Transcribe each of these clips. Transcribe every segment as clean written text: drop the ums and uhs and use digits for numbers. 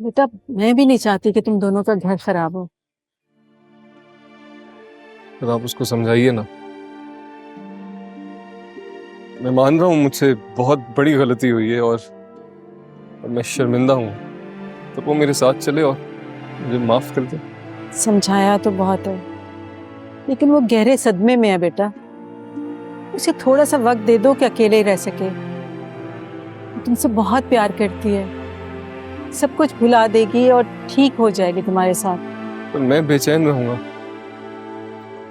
बेटा मैं भी नहीं चाहती कि तुम दोनों का घर खराब हो। फिर आप उसको समझाइए ना। मैं मान रहा हूँ मुझसे बहुत बड़ी गलती हुई है और मैं शर्मिंदा हूँ, तो वो मेरे साथ चले और मुझे माफ कर दे। समझाया तो बहुत है, लेकिन वो गहरे सदमे में है बेटा। उसे थोड़ा सा वक्त दे दो कि अकेले ही रह सके। वो तुमसे बहुत प्यार करती है, सब कुछ भुला देगी और ठीक हो जाएगी तुम्हारे साथ। पर मैं बेचैन रहूंगा,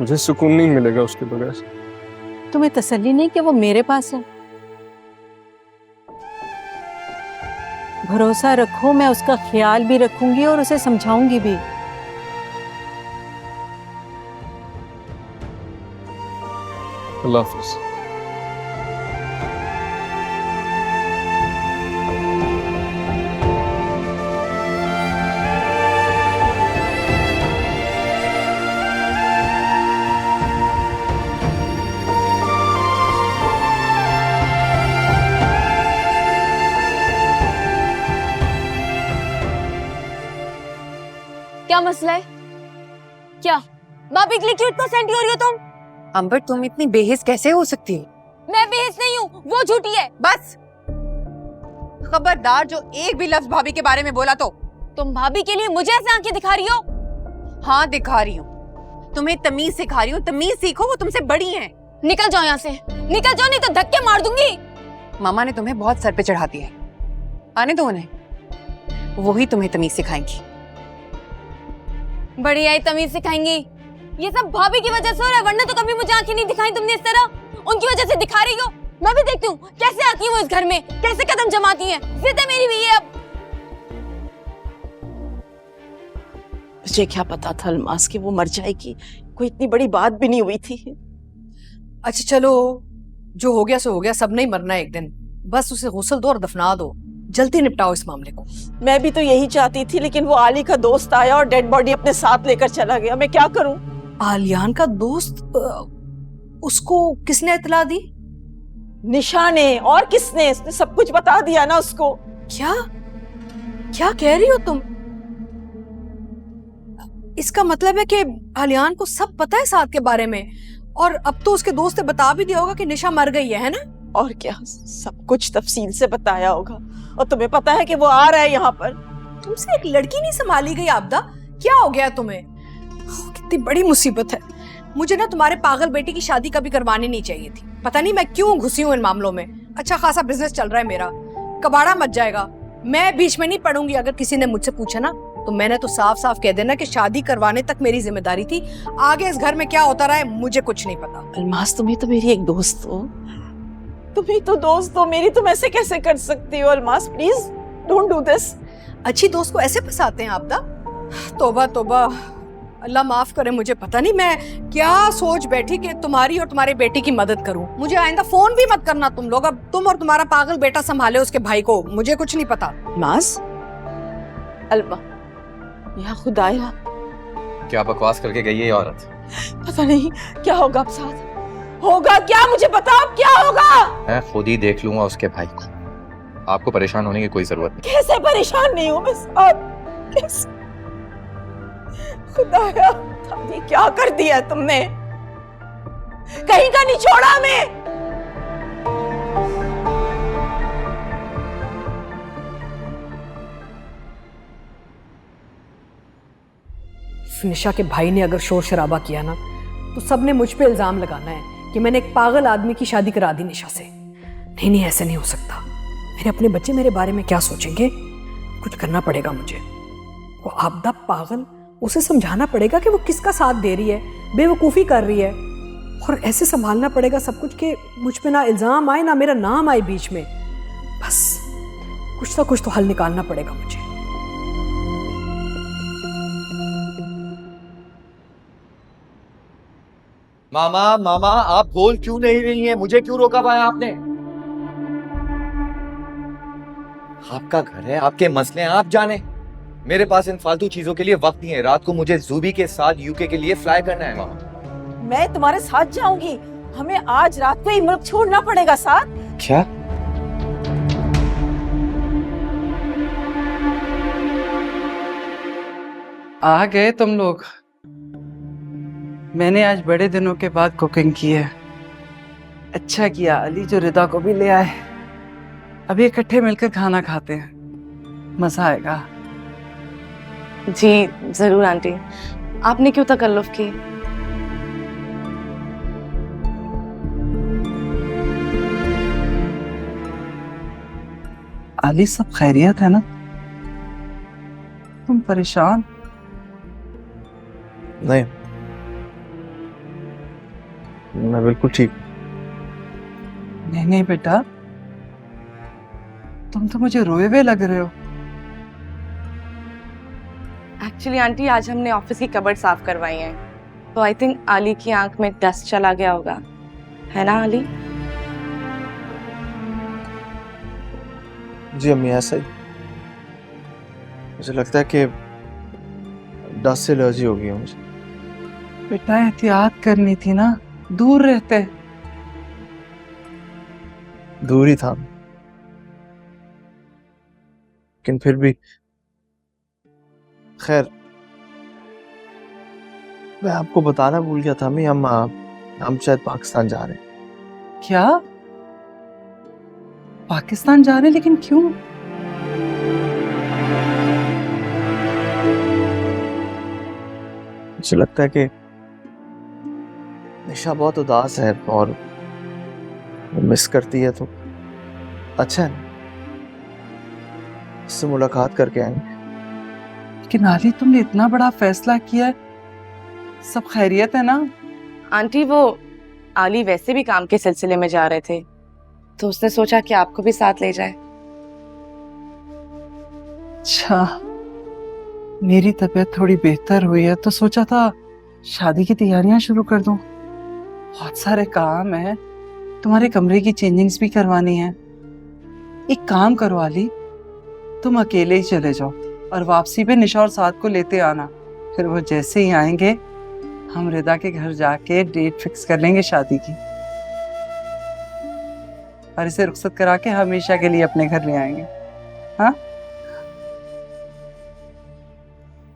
मुझे सुकून नहीं मिलेगा उसके बगैर। तुम्हें तसल्ली नहीं कि वो मेरे पास है? भरोसा रखो, मैं उसका ख्याल भी रखूंगी और उसे समझाऊंगी भी। अल्लाह हाफिज। क्या मसला है? क्या भाभी के लिए क्यों इतना सेंटी हो रही हो तुम? अंबर, तुम इतनी बेहिस कैसे हो सकती हो? मैं बेहिस नहीं हूँ, वो झूठी है। बस खबरदार, जो एक भी लफ्ज भाभी के बारे में बोला तो। तुम भाभी के लिए मुझे ऐसे आंखें दिखा रही हो? हाँ दिखा रही हूँ, तुम्हें तमीज सिखा रही हूँ। तमीज सीखो, वो तुमसे बड़ी हैं। निकल जाओ यहाँ से, निकल जाओ, नहीं तो धक्के मार दूंगी। मामा ने तुम्हें बहुत सर पे चढ़ा दिया है, आने दो उन्हें, वही तुम्हें तमीज सिखाएंगी। बढ़िया ही तमीज सिखाएंगी। ये सब भाभी की वजह से हो रहा है, वरना तो कभी मुझे आंखें नहीं दिखाई तुमने इस तरह। उनकी वजह से दिखा रही हो। मैं भी देखती हूँ कैसे आती है वो इस घर में, कैसे कदम जमाती हैं। जिद है मेरी भी ये। अब मुझे क्या पता था अलमास कि वो मर जाएगी, कोई इतनी बड़ी बात भी नहीं हुई थी। अच्छा चलो, जो हो गया सो हो गया, सब नहीं मरना एक दिन। बस उसे गुस्ल दो और दफना दो, जल्दी निपटाओ इस मामले को। मैं भी तो यही चाहती थी, लेकिन वो आली का दोस्त आया और डेड बॉडी अपने साथ लेकर चला गया। मैं क्या करूं? आलियान का दोस्त? उसको किसने इतला दी? निशा ने। और किसने? इसने सब कुछ बता दिया ना उसको। क्या क्या कह रही हो तुम? इसका मतलब है कि आलियान को सब पता है साथ के बारे में, और अब तो उसके दोस्त ने बता भी दिया होगा कि निशा मर गई है ना? और क्या, सब कुछ तफसील से बताया होगा। और तुम्हें पता है कि वो आ रहा है यहाँ पर। तुमसे एक लड़की नहीं संभाली गई आबदा? क्या हो गया तुम्हें? कितनी बड़ी मुसीबत है। मुझे ना तुम्हारे पागल बेटी की शादी कभी करवानी नहीं चाहिए थी। पता नहीं मैं क्यों घुसी हूँ इन मामलों में। अच्छा खासा बिजनेस चल रहा है मेरा, कबाड़ा मच जाएगा। मैं बीच में नहीं पड़ूंगी। अगर किसी ने मुझसे पूछा ना तो मैंने तो साफ साफ कह देना कि शादी करवाने तक मेरी जिम्मेदारी थी। आगे इस घर में क्या होता रहा है मुझे कुछ नहीं पता। अलमास, तुम्हें तो मेरी एक दोस्त हो। तुम्हें तो दोस्त हो मेरी, तुम ऐसे कैसे कर सकती हो? Almas please don't do this. अच्छी दोस्त को ऐसे फंसाते हैं आबदा? तौबा तौबा, अल्लाह माफ करे। मुझे पता नहीं मैं क्या सोच बैठी कि तुम्हारी और तुम्हारे बेटे की मदद करूं। मुझे आइंदा फोन भी मत करना तुम लोग। अब तुम और तुम्हारा पागल बेटा संभाले उसके भाई को, मुझे कुछ नहीं पता। अलमास, अलमा, या खुदाया, क्या बकवास करके गई है ये औरत? पता नहीं क्या होगा अब साथ। होगा क्या? मुझे बताओ क्या होगा। मैं खुद ही देख लूंगा उसके भाई को, आपको परेशान होने की कोई जरूरत नहीं। कैसे परेशान नहीं हूँ मैं साथ? कैसे? खुदाया, दादी क्या कर दिया तुमने? कहीं का नहीं छोड़ा मैं। निशा के भाई ने अगर शोर शराबा किया ना तो सबने मुझ पे इल्जाम लगाना है कि मैंने एक पागल आदमी की शादी करा दी निशा से। नहीं नहीं, ऐसे नहीं हो सकता। मेरे अपने बच्चे मेरे बारे में क्या सोचेंगे? कुछ करना पड़ेगा मुझे। वो आबदा पागल, उसे समझाना पड़ेगा कि वो किसका साथ दे रही है, बेवकूफ़ी कर रही है। और ऐसे संभालना पड़ेगा सब कुछ कि मुझ पे ना इल्ज़ाम आए ना मेरा नाम आए बीच में। बस कुछ ना कुछ तो हल निकालना पड़ेगा मुझे। मामा मामा, आप बोल क्यों नहीं रही हैं? मुझे क्यों रोका पाया आपने? आपका घर है, आपके मसले हैं, आप जाने। मेरे पास इन फालतू चीजों के लिए वक्त नहीं है। रात को मुझे जूबी के साथ यूके के लिए फ्लाई करना है मामा। मैं तुम्हारे साथ जाऊंगी। हमें आज रात को ही मुल्क छोड़ना पड़ेगा साथ। क्या? आ गए तुम लोग। मैंने आज बड़े दिनों के बाद कुकिंग की है। अच्छा किया अली जो रिदा को भी ले आए। अभी इकट्ठे मिलकर खाना खाते हैं, मजा आएगा। जी जरूर आंटी, आपने क्यों तकल्लुफ की? अली सब खैरियत है ना? तुम परेशान? नहीं, मैं बिल्कुल ठीक। नहीं नहीं बेटा, तुम तो मुझे रोए हुए लग रहे हो। एक्चुअली आंटी आज हमने ऑफिस की कबर्ड साफ करवाई है, तो आई थिंक आली की आंख में डस्ट चला गया होगा, है ना आली? जी अम्मी, ऐसा ही। मुझे लगता है कि डस्ट से एलर्जी हो गई है मुझे। बेटा एहतियात करनी थी ना, दूर रहते। दूर ही था, लेकिन फिर भी खैर, मैं आपको बताना भूल गया था अम्मी, हम शायद पाकिस्तान जा रहे हैं। क्या पाकिस्तान जा रहे हैं? लेकिन क्यों? मुझे लगता है कि निशा बहुत उदास है और वो मिस करती है, तो अच्छा है उससे मुलाकात करके आएंगे। लेकिन आली तुमने इतना बड़ा फैसला किया है, सब खैरियत है ना? आंटी वो आली वैसे भी काम के सिलसिले में जा रहे थे, तो उसने सोचा कि आपको भी साथ ले जाए। अच्छा, मेरी तबीयत थोड़ी बेहतर हुई है तो सोचा था शादी की तैयारियां शुरू कर दूं। बहुत सारे काम है, तुम्हारे कमरे की चेंजिंग्स भी करवानी है। एक काम करो आली, तुम अकेले ही चले जाओ और वापसी पे निशा और साथ को लेते आना। फिर वो जैसे ही आएंगे हम रिदा के घर जाके डेट फिक्स कर लेंगे शादी की, और इसे रुखसत करा के हमेशा के लिए अपने घर ले आएंगे। हाँ,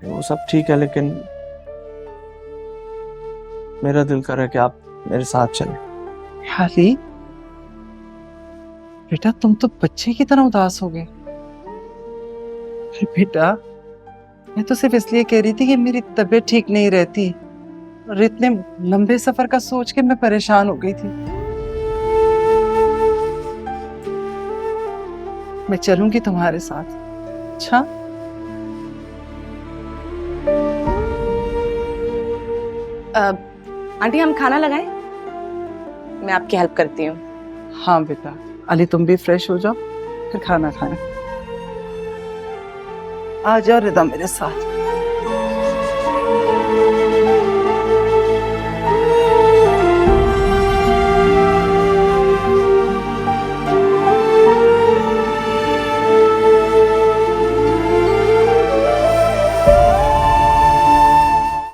वो सब ठीक है, लेकिन मेरा दिल कर रहा है कि आप मेरे साथ चलें। हाली बेटा, तुम तो बच्चे की तरह उदास हो गए। बेटा मैं तो सिर्फ इसलिए कह रही थी कि मेरी तबीयत ठीक नहीं रहती, और इतने लंबे सफर का सोच के मैं परेशान हो गई थी। मैं चलूंगी तुम्हारे साथ। अच्छा, आंटी हम खाना लगाएं? मैं आपकी हेल्प करती हूँ। हाँ बेटा। अली तुम भी फ्रेश हो जाओ, फिर खाना खाएं। आ जाओ रिदा मेरे साथ।